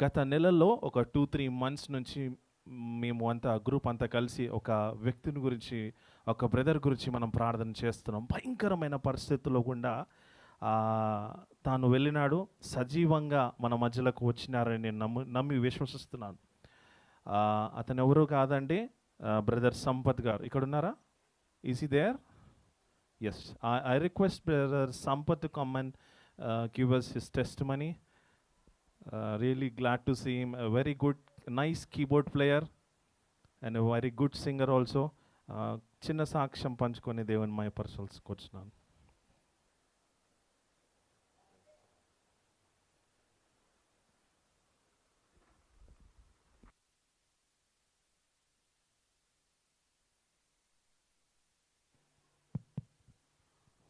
గత నెలలో ఒక 2-3 మంత్స్ నుంచి మేము అంతా గ్రూప్ అంతా కలిసి ఒక వ్యక్తిని గురించి, ఒక బ్రదర్ గురించి మనం ప్రార్థన చేస్తున్నాం. భయంకరమైన పరిస్థితుల్లో గుండా తాను వెళ్ళినాడు. సజీవంగా మన మధ్యలోకి వచ్చినారని నేను నమ్మి విశ్వసిస్తున్నాను. అతను ఎవరు కాదండి, బ్రదర్ సంపత్ గారు. ఇక్కడ ఉన్నారా? Is he there? Yes. I request brother Sampath to come and give us his testimony. Really glad to see him. A very good, nice keyboard player and a very good singer also. చిన్న సాక్ష్యం పంచుకొని దేవుని మహిమపరచాల్సికి వచ్చినాను.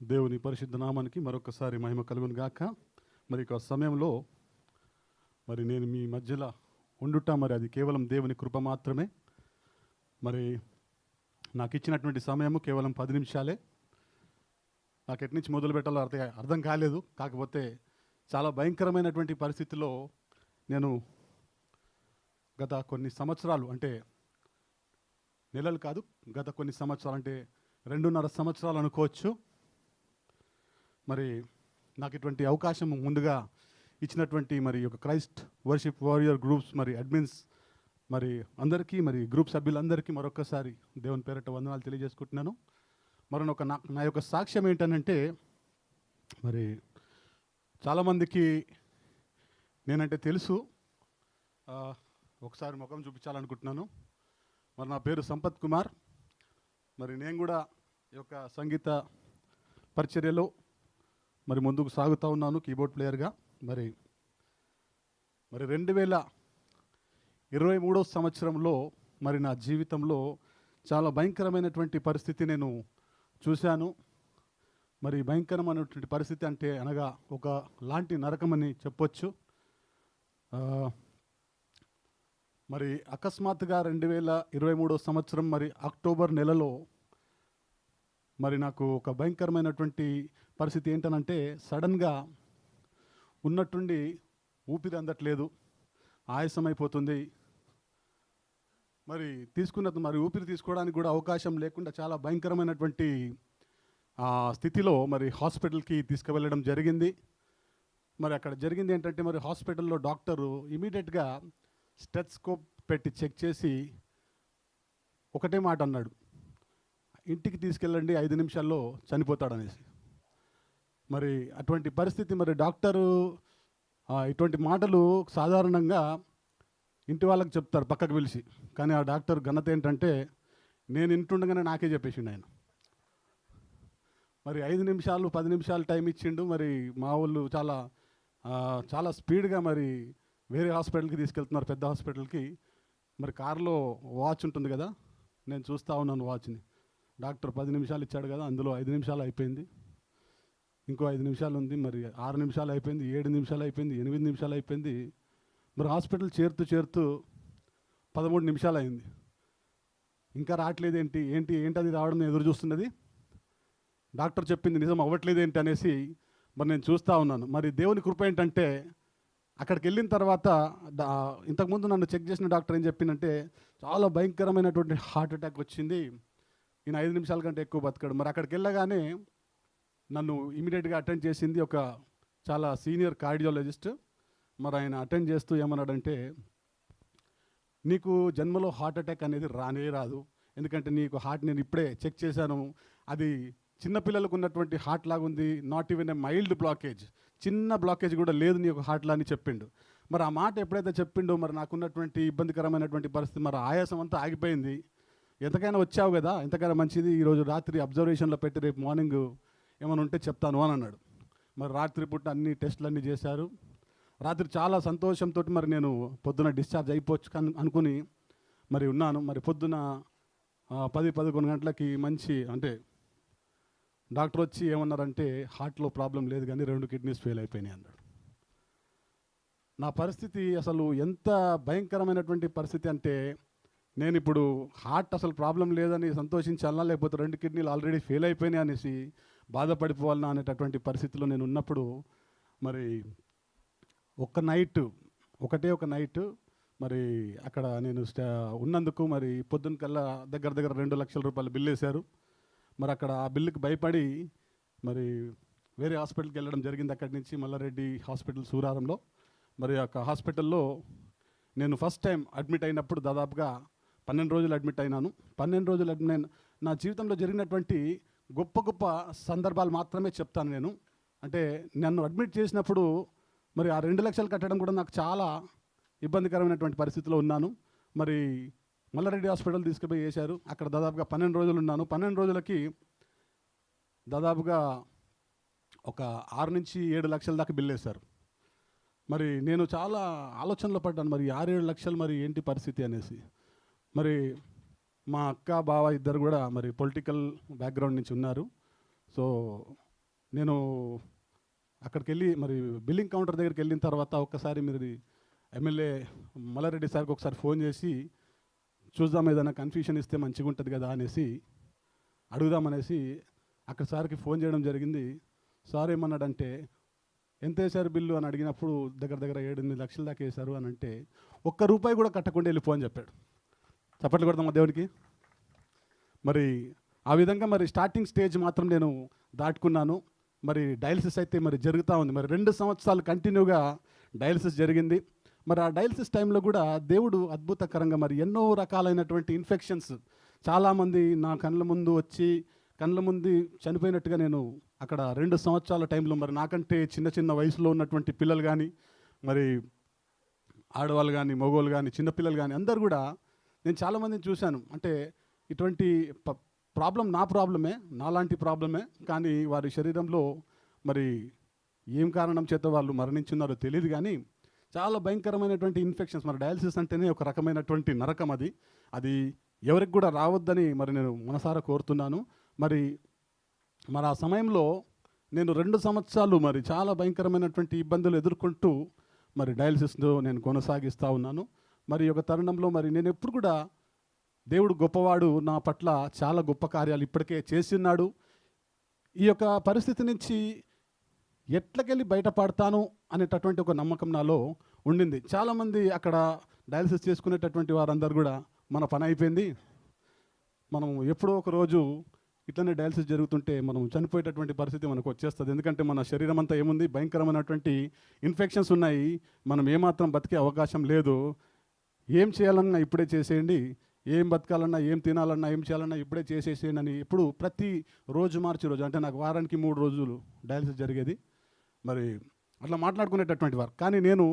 దేవుని పరిశుద్ధ నామానికి మరొకసారి మహిమ కలుగును గాక. మరి ఒక సమయంలో మరి నేను మీ మధ్యలో ఉండుట మరి అది కేవలం దేవుని కృప మాత్రమే. మరి నాకు ఇచ్చినటువంటి సమయము కేవలం 10 నిమిషాలే. నాకు ఎటు నుంచి మొదలు పెట్టాలో అర్థం కాలేదు. కాకపోతే చాలా భయంకరమైనటువంటి పరిస్థితిలో నేను గత కొన్ని సంవత్సరాలు, అంటే నెలలు కాదు, గత కొన్ని సంవత్సరాలు అంటే 2.5 సంవత్సరాలు అనుకోవచ్చు. మరి నాకు ఇటువంటి అవకాశం ముందుగా ఇచ్చినటువంటి మరి ఒక క్రైస్ట్ వర్షిప్ వారియర్ గ్రూప్స్ మరి అడ్మిన్స్ మరి అందరికీ, మరి గ్రూప్ సభ్యులందరికీ మరొకసారి దేవుని పేరిట వందనాలు తెలియజేసుకుంటున్నాను. మరి నా యొక్క సాక్ష్యం ఏంటనంటే, మరి చాలామందికి నేనంటే తెలుసు. ఒకసారి ముఖం చూపించాలనుకుంటున్నాను. మరి నా పేరు సంపత్ కుమార్. మరి నేను కూడా ఈ యొక్క సంగీత పరిచర్యలో మరి ముందుకు సాగుతూ ఉన్నాను కీబోర్డ్ ప్లేయర్గా. మరి 2023 సంవత్సరంలో మరి నా జీవితంలో చాలా భయంకరమైనటువంటి పరిస్థితి నేను చూశాను. మరి భయంకరమైనటువంటి పరిస్థితి అంటే అనగా ఒక లాంటి నరకమని చెప్పొచ్చు. మరి అకస్మాత్తుగా 2023 సంవత్సరం మరి అక్టోబర్ నెలలో మరి నాకు ఒక భయంకరమైనటువంటి పరిస్థితి ఏంటనంటే, సడన్గా ఉన్నట్టుండి ఊపిరి అందట్లేదు, ఆయాసం అయిపోతుంది. మరి ఊపిరి తీసుకోవడానికి కూడా అవకాశం లేకుండా చాలా భయంకరమైనటువంటి స్థితిలో మరి హాస్పిటల్కి తీసుకువెళ్ళడం జరిగింది. మరి అక్కడ జరిగింది ఏంటంటే, మరి హాస్పిటల్లో డాక్టరు ఇమీడియట్గా స్టెథోస్కోప్ పెట్టి చెక్ చేసి ఒకటే మాట అన్నాడు, ఇంటికి తీసుకెళ్ళండి, 5 నిమిషాల్లో చనిపోతాడనేసి. మరి అటువంటి పరిస్థితి, మరి డాక్టరు ఇటువంటి మాటలు సాధారణంగా ఇంటి వాళ్ళకి చెప్తారు పక్కకు పిలిచి, కానీ ఆ డాక్టర్ ఘనత ఏంటంటే నేను ఇంటుండగానే నాకే చెప్పేసిండు ఆయన. మరి 5 నిమిషాలు 10 నిమిషాలు టైం ఇచ్చిండు. మరి మా వాళ్ళు చాలా స్పీడ్గా మరి వేరే హాస్పిటల్కి తీసుకెళ్తున్నారు, పెద్ద హాస్పిటల్కి. మరి కారులో వాచ్ ఉంటుంది కదా, నేను చూస్తూ ఉన్నాను వాచ్ని. డాక్టర్ 10 నిమిషాలు ఇచ్చాడు కదా, అందులో 5 నిమిషాలు అయిపోయింది, ఇంకో 5 నిమిషాలు ఉంది, మరి 6 నిమిషాలు అయిపోయింది, 7 నిమిషాలు అయిపోయింది, 8 నిమిషాలు అయిపోయింది. మరి హాస్పిటల్ చేరుతూ 13 నిమిషాలు అయింది. ఇంకా రావట్లేదు ఏంటి అది రావడం ఎదురు చూస్తున్నది. డాక్టర్ చెప్పింది నిజం అవ్వట్లేదు ఏంటి అనేసి మరి నేను చూస్తూ ఉన్నాను. మరి దేవుని కృప ఏంటంటే, అక్కడికి వెళ్ళిన తర్వాత ఇంతకుముందు నన్ను చెక్ చేసిన డాక్టర్ ఏం చెప్పిందంటే, చాలా భయంకరమైనటువంటి హార్ట్ అటాక్ వచ్చింది, ఈయన 5 నిమిషాల కంటే ఎక్కువ బతకడు. మరి అక్కడికి వెళ్ళగానే నన్ను ఇమీడియట్గా అటెండ్ చేసింది ఒక చాలా సీనియర్ కార్డియాలజిస్ట్. మరి ఆయన అటెండ్ చేస్తూ ఏమన్నాడంటే, నీకు జన్మలో హార్ట్ అటాక్ అనేది రానే రాదు, ఎందుకంటే నీకు హార్ట్ నేను ఇప్పుడే చెక్ చేశాను, అది చిన్నపిల్లలకు ఉన్నటువంటి హార్ట్ లాగా ఉంది, not even a mild blockage, చిన్న బ్లాకేజ్ కూడా లేదు నీ యొక్క హార్ట్లో అని చెప్పిండు. మరి ఆ మాట ఎప్పుడైతే చెప్పిండో మరి నాకున్నటువంటి ఇబ్బందికరమైనటువంటి పరిస్థితి, మరి ఆయాసం అంతా ఆగిపోయింది. ఎంతకైనా వచ్చావు కదా, ఎంతకైనా మంచిది, ఈరోజు రాత్రి అబ్జర్వేషన్లో పెట్టి రేపు మార్నింగ్ ఏమైనా ఉంటే చెప్తాను అని అన్నాడు. మరి రాత్రి పూట అన్ని టెస్టులన్నీ చేశారు. రాత్రి చాలా సంతోషంతో మరి నేను పొద్దున డిశ్చార్జ్ అయిపోవచ్చు అనుకుని మరి ఉన్నాను. మరి పొద్దున 10-11 గంటలకి మంచి అంటే డాక్టర్ వచ్చి ఏమన్నారంటే, హార్ట్లో ప్రాబ్లం లేదు కానీ 2 కిడ్నీస్ ఫెయిల్ అయిపోయినాయి అన్నాడు. నా పరిస్థితి అసలు ఎంత భయంకరమైనటువంటి పరిస్థితి అంటే, నేను ఇప్పుడు హార్ట్ అసలు ప్రాబ్లం లేదని సంతోషించాలన్నా, లేకపోతే 2 కిడ్నీలు ఆల్రెడీ ఫెయిల్ అయిపోయినాయి అనేసి బాధపడిపోవాలన్నా అనేటటువంటి పరిస్థితిలో నేను ఉన్నప్పుడు మరి ఒక్క నైట్ ఒకటే ఒక నైట్ మరి అక్కడ నేను ఉన్నందుకు మరి పొద్దున్న కల్లా దగ్గర దగ్గర 2 లక్షల రూపాయలు బిల్లు వేశారు. మరి అక్కడ ఆ బిల్లుకి భయపడి మరి వేరే హాస్పిటల్కి వెళ్ళడం జరిగింది. అక్కడి నుంచి మల్లారెడ్డి హాస్పిటల్ సూరారంలో. మరి ఆ హాస్పిటల్లో నేను ఫస్ట్ టైం అడ్మిట్ అయినప్పుడు దాదాపుగా 12 రోజులు అడ్మిట్ అయినాను. 12 రోజులు నా జీవితంలో జరిగినటువంటి గొప్ప గొప్ప సందర్భాలు మాత్రమే చెప్తాను నేను. అంటే నన్ను అడ్మిట్ చేసినప్పుడు మరి ఆ 2 లక్షలు కట్టడం కూడా నాకు చాలా ఇబ్బందికరమైనటువంటి పరిస్థితిలో ఉన్నాను. మరి మల్లారెడ్డి హాస్పిటల్ తీసుకుపోయి వేశారు. అక్కడ దాదాపుగా 12 రోజులు ఉన్నాను. 12 రోజులకి దాదాపుగా ఒక 6 నుంచి 7 లక్షల దాకా బిల్లు వేశారు. మరి నేను చాలా ఆలోచనలో పడ్డాను, మరి 6-7 లక్షలు మరి ఏంటి పరిస్థితి అనేసి. మరి మా అక్క బావ ఇద్దరు కూడా మరి పొలిటికల్ బ్యాక్గ్రౌండ్ నుంచి ఉన్నారు. సో నేను అక్కడికి వెళ్ళి మరి బిల్లింగ్ కౌంటర్ దగ్గరికి వెళ్ళిన తర్వాత ఒక్కసారి మీరు ఎమ్మెల్యే మల్లారెడ్డి సార్కి ఒకసారి ఫోన్ చేసి చూద్దాం, ఏదైనా కన్ఫ్యూషన్ ఇస్తే మంచిగా ఉంటుంది కదా అనేసి అడుగుదామనేసి అక్కడ సార్కి ఫోన్ చేయడం జరిగింది. సార్ ఏమన్నాడంటే, ఎంత వేశారు బిల్లు అని అడిగినప్పుడు దగ్గర దగ్గర 7-8 లక్షల దాకా వేశారు అని అంటే, ₹1 కూడా కట్టకుండా వెళ్ళిపో అని చెప్పాడు. చప్పట్లు కొడదామా దేవునికి. మరి ఆ విధంగా మరి స్టార్టింగ్ స్టేజ్ మాత్రం నేను దాటుకున్నాను. మరి డయాలసిస్ అయితే మరి జరుగుతూ ఉంది. మరి 2 సంవత్సరాలు కంటిన్యూగా డయాలసిస్ జరిగింది. మరి ఆ డయాలసిస్ టైంలో కూడా దేవుడు అద్భుతకరంగా మరి ఎన్నో రకాలైనటువంటి ఇన్ఫెక్షన్స్ చాలామంది నా కళ్ళ ముందు వచ్చి కళ్ళ ముందు చనిపోయినట్టుగా నేను అక్కడ 2 సంవత్సరాల టైంలో మరి నాకంటే చిన్న చిన్న వయసులో ఉన్నటువంటి పిల్లలు కానీ, మరి ఆడవాళ్ళు కానీ, మగవాళ్ళు కానీ, చిన్నపిల్లలు కానీ అందరు కూడా నేను చాలామందిని చూశాను. అంటే ఇటువంటి ప్రాబ్లం నా ప్రాబ్లమే, నాలాంటి ప్రాబ్లమే, కానీ వారి శరీరంలో మరి ఏం కారణం చేత వాళ్ళు మరణించున్నారో తెలియదు. కానీ చాలా భయంకరమైనటువంటి ఇన్ఫెక్షన్స్. మరి డయాలసిస్ అంటేనే ఒక రకమైనటువంటి నరకం. అది ఎవరికి కూడా రావద్దని మరి నేను మనసారా కోరుతున్నాను. మరి ఆ సమయంలో నేను 2 సంవత్సరాలు మరి చాలా భయంకరమైనటువంటి ఇబ్బందులు ఎదుర్కొంటూ మరి డయాలసిస్లో నేను కొనసాగిస్తూ ఉన్నాను. మరి ఒక తరుణంలో మరి నేను ఎప్పుడు కూడా దేవుడు గొప్పవాడు, నా పట్ల చాలా గొప్ప కార్యాలు ఇప్పటికే చేస్తున్నాడు. ఈ యొక్క పరిస్థితి నుంచి ఎట్లకెళ్ళి బయటపడతాను అనేటటువంటి ఒక నమ్మకం నాలో ఉండింది. చాలామంది అక్కడ డయాలసిస్ చేసుకునేటటువంటి వారందరూ కూడా మన పని అయిపోయింది, మనం ఎప్పుడో ఒక రోజు ఇట్లనే డయాలసిస్ జరుగుతుంటే మనం చనిపోయేటటువంటి పరిస్థితి మనకు వచ్చేస్తుంది. ఎందుకంటే మన శరీరం అంతా ఏముంది, భయంకరమైనటువంటి ఇన్ఫెక్షన్స్ ఉన్నాయి, మనం ఏమాత్రం బతికే అవకాశం లేదు. ఏం చేయాలన్నా ఇప్పుడే చేసేయండి, ఏం బతకాలన్నా, ఏం తినాలన్నా, ఏం చేయాలన్నా ఇప్పుడే చేసేసేయండి అని ఎప్పుడు ప్రతి రోజు మార్చి రోజు, అంటే నాకు వారానికి 3 రోజులు డయాలసిస్ జరిగేది. మరి అట్లా మాట్లాడుకునేటటువంటి వారు. కానీ నేను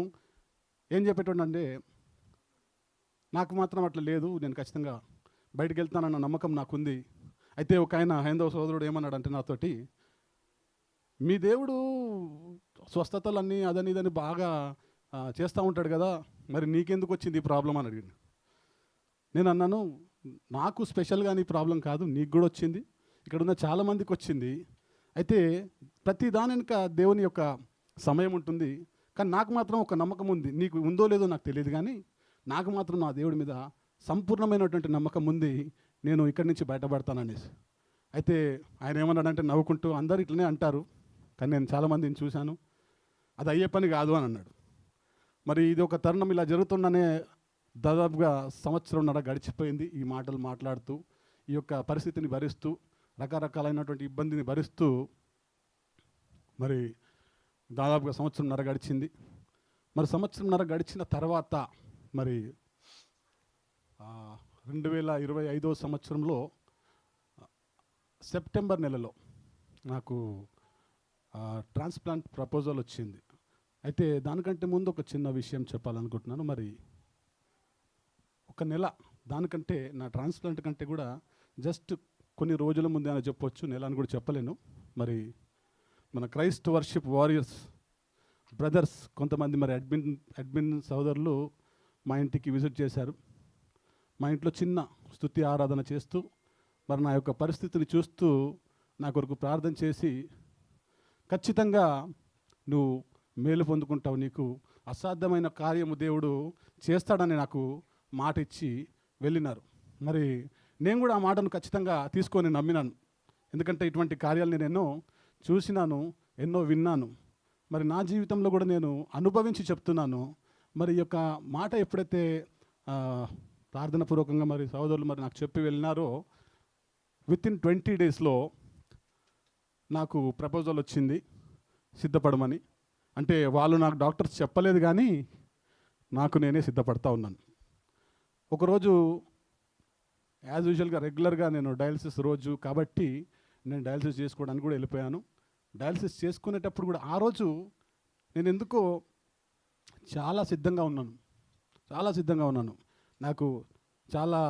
ఏం చెప్పేటోడంటే, నాకు మాత్రం అట్లా లేదు, నేను ఖచ్చితంగా బయటికి వెళ్తానన్న నమ్మకం నాకుంది. అయితే ఒక ఆయన హైందవ సోదరుడు ఏమన్నాడంటే నాతోటి, మీ దేవుడు స్వస్థతలన్నీ అదని ఇదని బాగా చేస్తూ ఉంటాడు కదా, మరి నీకెందుకు వచ్చింది ఈ ప్రాబ్లం అని అడిగాను. నేను అన్నాను, నాకు స్పెషల్గా నీ ప్రాబ్లం కాదు, నీకు కూడా వచ్చింది, ఇక్కడ ఉన్న చాలామందికి వచ్చింది. అయితే ప్రతి దాని వెనుక దేవుని యొక్క సమయం ఉంటుంది. కానీ నాకు మాత్రం ఒక నమ్మకం ఉంది, నీకు ఉందో లేదో నాకు తెలియదు, కానీ నాకు మాత్రం నా దేవుడి మీద సంపూర్ణమైనటువంటి నమ్మకం ఉంది, నేను ఇక్కడి నుంచి బయటపడతాననేసి. అయితే ఆయన ఏమన్నాడంటే నవ్వుకుంటూ, అందరు ఇట్లనే అంటారు, కానీ నేను చాలామందిని చూశాను, అది అయ్యే పని కాదు అని అన్నాడు. మరి ఇది ఒక తరుణం ఇలా జరుగుతుందనే దాదాపుగా 1.5 సంవత్సరం గడిచిపోయింది. ఈ మాటలు మాట్లాడుతూ, ఈ యొక్క పరిస్థితిని భరిస్తూ, రకరకాలైనటువంటి ఇబ్బందిని భరిస్తూ మరి దాదాపుగా 1.5 సంవత్సరం గడిచింది. మరి 1.5 సంవత్సరం గడిచిన తర్వాత మరి 2025వ సంవత్సరంలో సెప్టెంబర్ నెలలో నాకు ట్రాన్స్ప్లాంట్ ప్రపోజల్ వచ్చింది. అయితే దానికంటే ముందు ఒక చిన్న విషయం చెప్పాలనుకుంటున్నాను. మరి ఒక నెల, దానికంటే నా ట్రాన్స్ప్లాంట్ కంటే కూడా జస్ట్ కొన్ని రోజుల ముందే అని చెప్పొచ్చు, నెల అని కూడా చెప్పలేను. మరి మన క్రైస్ట్ వర్షిప్ వారియర్స్ బ్రదర్స్ కొంతమంది మరి అడ్మిన్ సోదరులు మా ఇంటికి విజిట్ చేశారు. మా ఇంట్లో చిన్న స్తుతి ఆరాధన చేస్తూ మరి నా యొక్క పరిస్థితిని చూస్తూ నా కొరకు ప్రార్థన చేసి, ఖచ్చితంగా నువ్వు మేలు పొందుకుంటావు, నీకు అసాధ్యమైన కార్యము దేవుడు చేస్తాడని నాకు మాట ఇచ్చి వెళ్ళినారు. మరి నేను కూడా ఆ మాటను ఖచ్చితంగా తీసుకొని నమ్మినాను. ఎందుకంటే ఇటువంటి కార్యాలు నేను ఎన్నో చూసినాను, ఎన్నో విన్నాను. మరి నా జీవితంలో కూడా నేను అనుభవించి చెప్తున్నాను. మరి ఈ యొక్క మాట ఎప్పుడైతే ప్రార్థనాపూర్వకంగా మరి సహోదరులు మరి నాకు చెప్పి వెళ్ళినారో వితిన్ 20 డేస్లో నాకు ప్రపోజల్ వచ్చింది సిద్ధపడమని. అంటే వాళ్ళు నాకు డాక్టర్స్ చెప్పలేదు కానీ నాకు నేనే సిద్ధపడతా ఉన్నాను. ఒకరోజు యాజ్ యూజువల్గా రెగ్యులర్గా నేను డయాలసిస్ రోజు కాబట్టి నేను డయాలసిస్ చేసుకోవడానికి కూడా వెళ్ళిపోయాను. డయాలసిస్ చేసుకునేటప్పుడు కూడా ఆ రోజు నేను ఎందుకో చాలా సిద్ధంగా ఉన్నాను. నాకు చాలా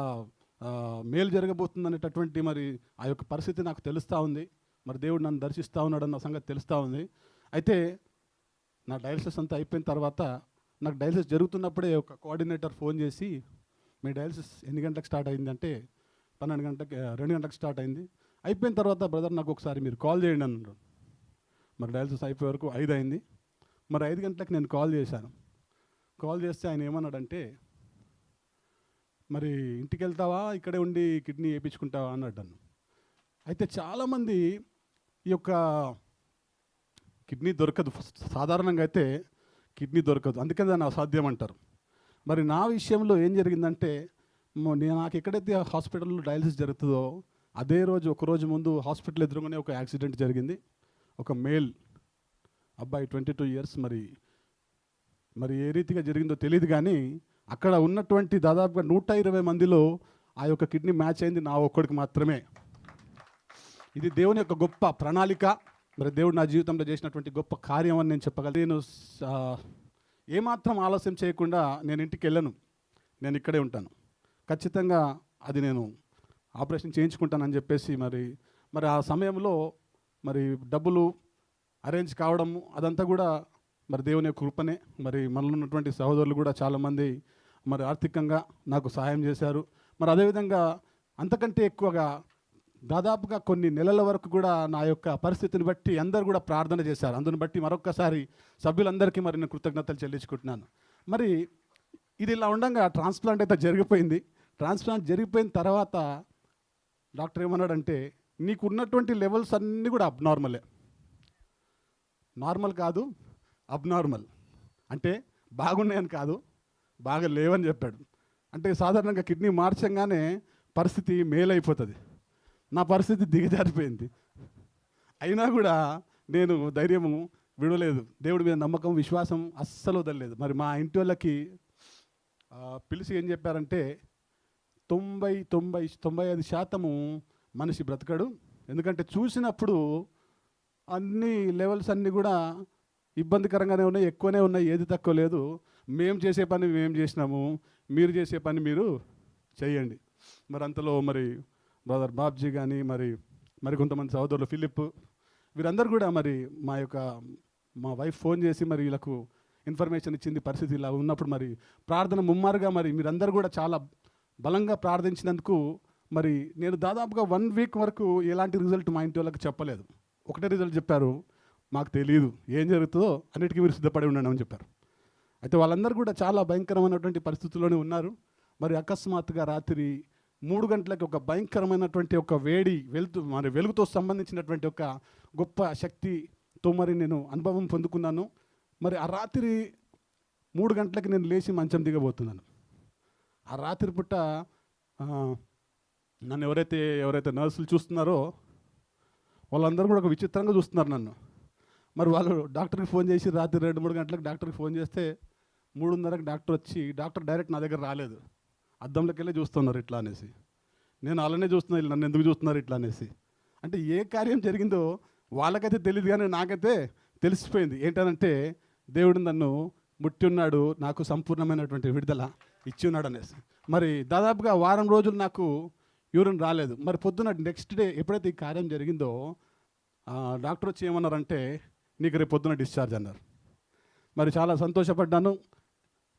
మేలు జరగబోతుంది అనేటటువంటి మరి ఆ యొక్క పరిస్థితి నాకు తెలుస్తూ ఉంది. మరి దేవుడు నన్ను దర్శిస్తూ ఉన్నాడన్న సంగతి తెలుస్తూ ఉంది. అయితే నా డయాలసిస్ అంతా అయిపోయిన తర్వాత నాకు డయాలసిస్ జరుగుతున్నప్పుడే ఒక కోఆర్డినేటర్ ఫోన్ చేసి, మీ డయాలసిస్ ఎన్ని గంటలకు స్టార్ట్ అయిందంటే 2 గంటలకు స్టార్ట్ అయింది. అయిపోయిన తర్వాత బ్రదర్ నాకు ఒకసారి మీరు కాల్ చేయండి అన్నారు. మరి డయాలసిస్ అయిపోయే వరకు 5 అయింది. మరి 5 గంటలకు నేను కాల్ చేశాను. కాల్ చేస్తే ఆయన ఏమన్నాడంటే, మరి ఇంటికి వెళ్తావా ఇక్కడే ఉండి కిడ్నీ వేయించుకుంటావా అన్నాడు నన్ను. అయితే చాలామంది ఈ యొక్క కిడ్నీ దొరకదు, సాధారణంగా అయితే కిడ్నీ దొరకదు, అందుకని దాన్ని అసాధ్యం అంటారు. మరి నా విషయంలో ఏం జరిగిందంటే, నాకు ఎక్కడైతే హాస్పిటల్లో డయాలసిస్ జరుగుతుందో అదే రోజు ఒకరోజు ముందు హాస్పిటల్ ఎదురుగానే ఒక యాక్సిడెంట్ జరిగింది. ఒక మేల్ అబ్బాయి 22 ఇయర్స్, మరి ఏ రీతిగా జరిగిందో తెలియదు కానీ అక్కడ ఉన్నటువంటి దాదాపుగా 120 మందిలో ఆ యొక్క కిడ్నీ మ్యాచ్ అయింది నా ఒక్కడికి మాత్రమే. ఇది దేవుని యొక్క గొప్ప ప్రణాళిక. మరి దేవుడు నా జీవితంలో చేసినటువంటి గొప్ప కార్యం అని నేను చెప్పగలను. నేను ఏమాత్రం ఆలస్యం చేయకుండా నేను ఇంటికి వెళ్ళను, నేను ఇక్కడే ఉంటాను. ఖచ్చితంగా అది నేను ఆపరేషన్ చేయించుకుంటానని చెప్పేసి మరి ఆ సమయంలో మరి డబ్బులు అరేంజ్ కావడం అదంతా కూడా మరి దేవుని యొక్క కృపనే. మరి మనలో ఉన్నటువంటి సహోదరులు కూడా చాలామంది మరి ఆర్థికంగా నాకు సహాయం చేశారు. మరి అదేవిధంగా అంతకంటే ఎక్కువగా దాదాపుగా కొన్ని నెలల వరకు కూడా నా యొక్క పరిస్థితిని బట్టి అందరూ కూడా ప్రార్థన చేశారు. అందుని బట్టి మరొక్కసారి సభ్యులందరికీ మరి నేను కృతజ్ఞతలు చెల్లించుకుంటున్నాను. మరి ఇది ఇలా ఉండగా ట్రాన్స్ప్లాంట్ అయితే జరిగిపోయింది. ట్రాన్స్ప్లాంట్ జరిగిపోయిన తర్వాత డాక్టర్ ఏమన్నాడంటే, నీకు ఉన్నటువంటి లెవెల్స్ అన్నీ కూడా అబ్నార్మలే, నార్మల్ కాదు అబ్నార్మల్. అంటే బాగున్నాయని కాదు, బాగా లేవని చెప్పాడు. అంటే సాధారణంగా కిడ్నీ మార్చంగానే పరిస్థితి మేలైపోతుంది. నా పరిస్థితి దిగజారిపోయింది. అయినా కూడా నేను ధైర్యము విడలేదు, దేవుడి మీద నమ్మకం విశ్వాసం అస్సలు వదలలేదు. మరి మా ఇంటి వాళ్ళకి పిలిచి ఏం చెప్పారంటే 95% మనిషి బ్రతకడు. ఎందుకంటే చూసినప్పుడు అన్ని లెవెల్స్ అన్నీ కూడా ఇబ్బందికరంగానే ఉన్నాయి, ఎక్కువనే ఉన్నాయి, ఏది తక్కువ లేదు. మేము చేసే పని మేము చేసినాము, మీరు చేసే పని మీరు చేయండి. మరి అంతలో మరి బ్రదర్ బాబ్జీ కానీ మరి కొంతమంది సహోదరులు ఫిలిప్ వీరందరూ కూడా మరి మా వైఫ్ ఫోన్ చేసి మరి వీళ్ళకు ఇన్ఫర్మేషన్ ఇచ్చింది. పరిస్థితి ఇలా ఉన్నప్పుడు మరి ప్రార్థన ముమ్మారుగా మరి మీరందరూ కూడా చాలా బలంగా ప్రార్థించినందుకు మరి నేను దాదాపుగా 1 వీక్ వరకు ఎలాంటి రిజల్ట్ మా ఇంటి వాళ్ళకి చెప్పలేదు. ఒకటే రిజల్ట్ చెప్పారు, మాకు తెలియదు ఏం జరుగుతుందో, అన్నిటికీ మీరు సిద్ధపడి ఉండండి అని చెప్పారు. అయితే వాళ్ళందరూ కూడా చాలా భయంకరమైనటువంటి పరిస్థితుల్లోనే ఉన్నారు. మరి అకస్మాత్తుగా రాత్రి 3 గంటలకి ఒక భయంకరమైనటువంటి ఒక వేడి వెలుగుతో సంబంధించినటువంటి ఒక గొప్ప శక్తితో మరి నేను అనుభవం పొందుకున్నాను. మరి ఆ రాత్రి 3 గంటలకి నేను లేచి మంచం దిగబోతున్నాను. ఆ రాత్రి పుట్ట నన్ను ఎవరైతే నర్సులు చూస్తున్నారో వాళ్ళందరూ కూడా ఒక విచిత్రంగా చూస్తున్నారు నన్ను. మరి వాళ్ళు డాక్టర్కి ఫోన్ చేసి రాత్రి 2-3 గంటలకు డాక్టర్కి ఫోన్ చేస్తే 3:30కి డాక్టర్ వచ్చి, డాక్టర్ డైరెక్ట్ నా దగ్గర రాలేదు, అద్దంలోకి వెళ్ళి చూస్తున్నారు ఇట్లా అనేసి. నేను అలానే చూస్తున్నా, నన్ను ఎందుకు చూస్తున్నారు ఇట్లా అనేసి. అంటే ఏ కార్యం జరిగిందో వాళ్ళకైతే తెలియదు కానీ నాకైతే తెలిసిపోయింది. ఏంటంటే దేవుడు నన్ను ముట్టి ఉన్నాడు, నాకు సంపూర్ణమైనటువంటి విడుదల ఇచ్చి ఉన్నాడు అనేసి. మరి దాదాపుగా వారం రోజులు నాకు యూరిన్ రాలేదు. మరి పొద్దున్న నెక్స్ట్ డే ఎప్పుడైతే ఈ కార్యం జరిగిందో డాక్టర్ వచ్చి ఏమన్నారంటే, నీకు రేపు పొద్దున డిశ్చార్జ్ అన్నారు. మరి చాలా సంతోషపడ్డాను.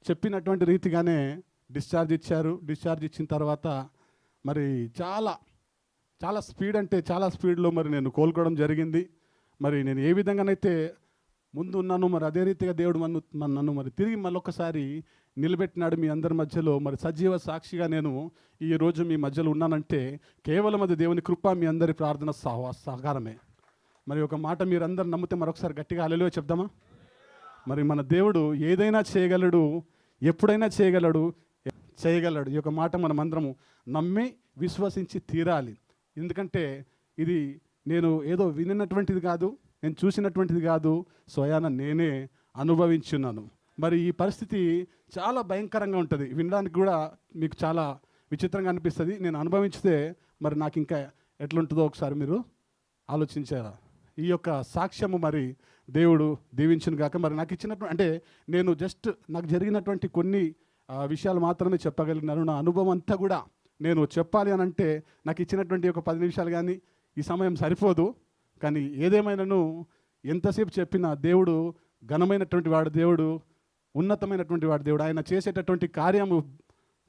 చెప్పినటువంటి రీతిగానే డిశ్చార్జ్ ఇచ్చారు. డిశ్చార్జ్ ఇచ్చిన తర్వాత మరి చాలా స్పీడ్లో మరి నేను కోలుకోవడం జరిగింది. మరి నేను ఏ విధంగానైతే ముందు ఉన్నాను మరి అదే రీతిగా దేవుడు నన్ను మరి తిరిగి మళ్ళొకసారి నిలబెట్టినాడు మీ అందరి మధ్యలో. మరి సజీవ సాక్షిగా నేను ఈరోజు మీ మధ్యలో ఉన్నానంటే కేవలం అది దేవుని కృప, మీ అందరి ప్రార్థన సహకారమే. మరి ఒక మాట మీరందరూ నమ్మితే మరొకసారి గట్టిగా హల్లెలూయా చెప్దామా? మరి మన దేవుడు ఏదైనా చేయగలడు, ఎప్పుడైనా చేయగలడు. ఈ యొక్క మాట మనమందరము నమ్మి విశ్వసించి తీరాలి. ఎందుకంటే ఇది నేను ఏదో వినినటువంటిది కాదు, నేను చూసినటువంటిది కాదు, స్వయాన నేనే అనుభవించున్నాను. మరి ఈ పరిస్థితి చాలా భయంకరంగా ఉంటుంది. వినడానికి కూడా మీకు చాలా విచిత్రంగా అనిపిస్తుంది. నేను అనుభవించితే మరి నాకు ఇంకా ఎట్లుంటుందో ఒకసారి మీరు ఆలోచించారా? ఈ యొక్క సాక్ష్యము మరి దేవుడు దీవించును గాక. మరి నాకు ఇచ్చినటువంటి అంటే నేను జస్ట్ నాకు జరిగినటువంటి కొన్ని విషయాలు మాత్రమే చెప్పగలిగినాను. నా అనుభవం అంతా కూడా నేను చెప్పాలి అని అంటే నాకు ఇచ్చినటువంటి ఒక 10 నిమిషాలు కానీ ఈ సమయం సరిపోదు. కానీ ఏదేమైనాను ఎంతసేపు చెప్పినా దేవుడు ఘనమైనటువంటి వాడు, దేవుడు ఉన్నతమైనటువంటి వాడు, దేవుడు ఆయన చేసేటటువంటి కార్యము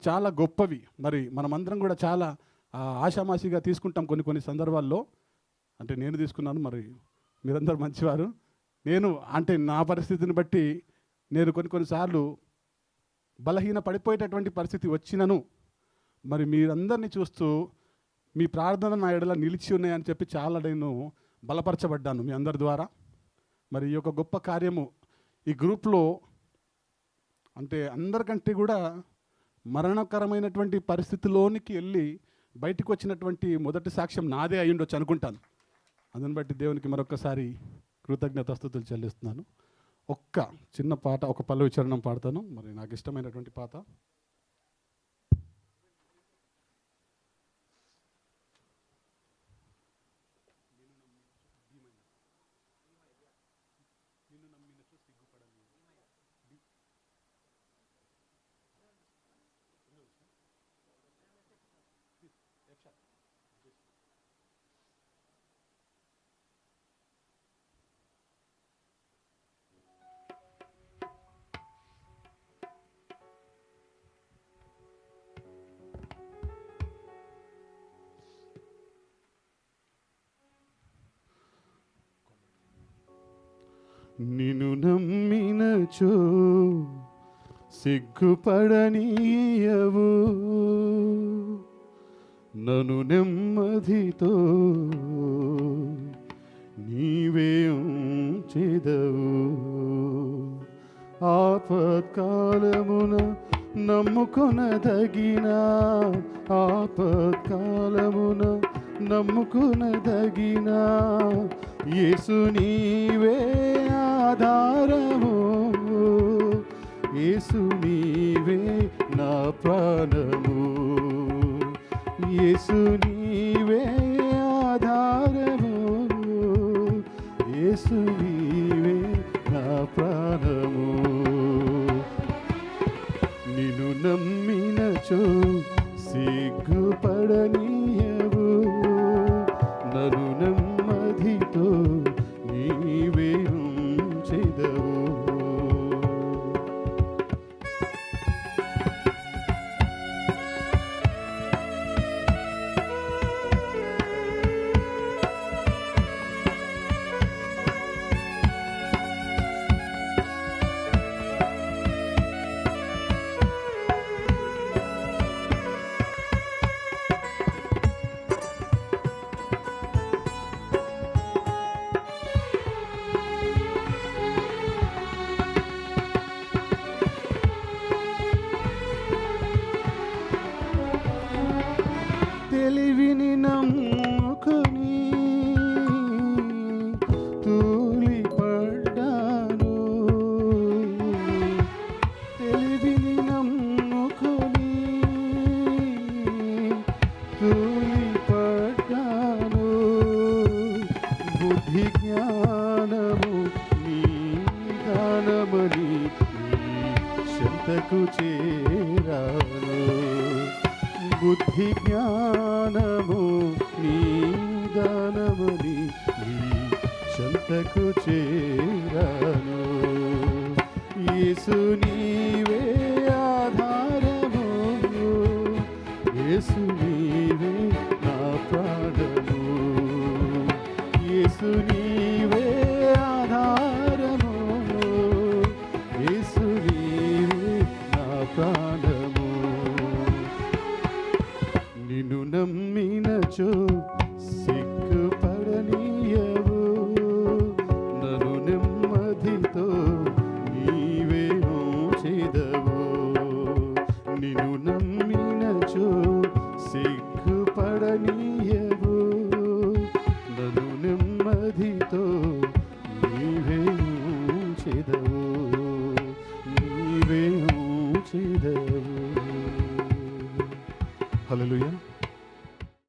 చాలా గొప్పవి. మరి మనమందరం కూడా చాలా ఆషామాషిగా తీసుకుంటాం కొన్ని సందర్భాల్లో. అంటే నేను తీసుకున్నాను, మరి మీరందరూ మంచివారు. నేను అంటే నా పరిస్థితిని బట్టి నేను కొన్నిసార్లు బలహీన పడిపోయేటటువంటి పరిస్థితి వచ్చినను మరి మీరందరినీ చూస్తూ మీ ప్రార్థన నా ఎడల నిలిచి ఉన్నాయని చెప్పి చాలా నేను బలపరచబడ్డాను మీ అందరి ద్వారా. మరి ఈ యొక్క గొప్ప కార్యము ఈ గ్రూప్లో అంటే అందరికంటే కూడా మరణకరమైనటువంటి పరిస్థితిలోనికి వెళ్ళి బయటకు వచ్చినటువంటి మొదటి సాక్ష్యం నాదే అయి ఉండొచ్చు అనుకుంటాను. అందుని బట్టి దేవునికి మరొకసారి కృతజ్ఞతాస్తుతులు చెల్లిస్తున్నాను. ఒక్క చిన్న పాట, ఒక పల్లవి చరణం పాడతాను. మరి నాకు ఇష్టమైనటువంటి పాట. నిన్ను నమ్మినచో సిగ్గుపడనీయవు, నన్ను నెమ్మదితో నీవే ఉంచెదవు. ఆపత్కాలమున నమ్ముకొనదగిన, ఆపత్కాలమున నమ్ముకొనదగిన యేసు నీవే ఆధారము, యేసు నీవే నా ప్రాణము, యేసు నీవే ఆధారము, యేసు నీవే నా ప్రాణము. నిన్ను నమ్మినచో సిగ్గుపడనీయవు, నన్ను నెమ్మదితో నీవే ఉంచెదవు. తెలివిని నమ్ముకొని తూలిపడ్డాను, తెలివిని నమ్ముకొని తూలిపడ్డాను. బుద్ధి జ్ఞానము నీ దానమని చెంతకు చేరాను, బుద్ధి జ్ఞానము నీ దానమని నీ చెంతకు చేరాను. యేసు నీవే ఆధారము, యేసు నీవే నా ప్రాణము, యేసు నీవే ఆధారము, యేసు నీవే నా ప్రాణము. నిన్ను నమ్మినచో సిగ్గుపడనీయవు, నన్ను నెమ్మదితో నీవే ఉంచెదవు. నీయవు, నన్ను నెమ్మదితో నీవే ఉంచెదవు, నీవే ఉంచెదవు. హల్లెలూయా.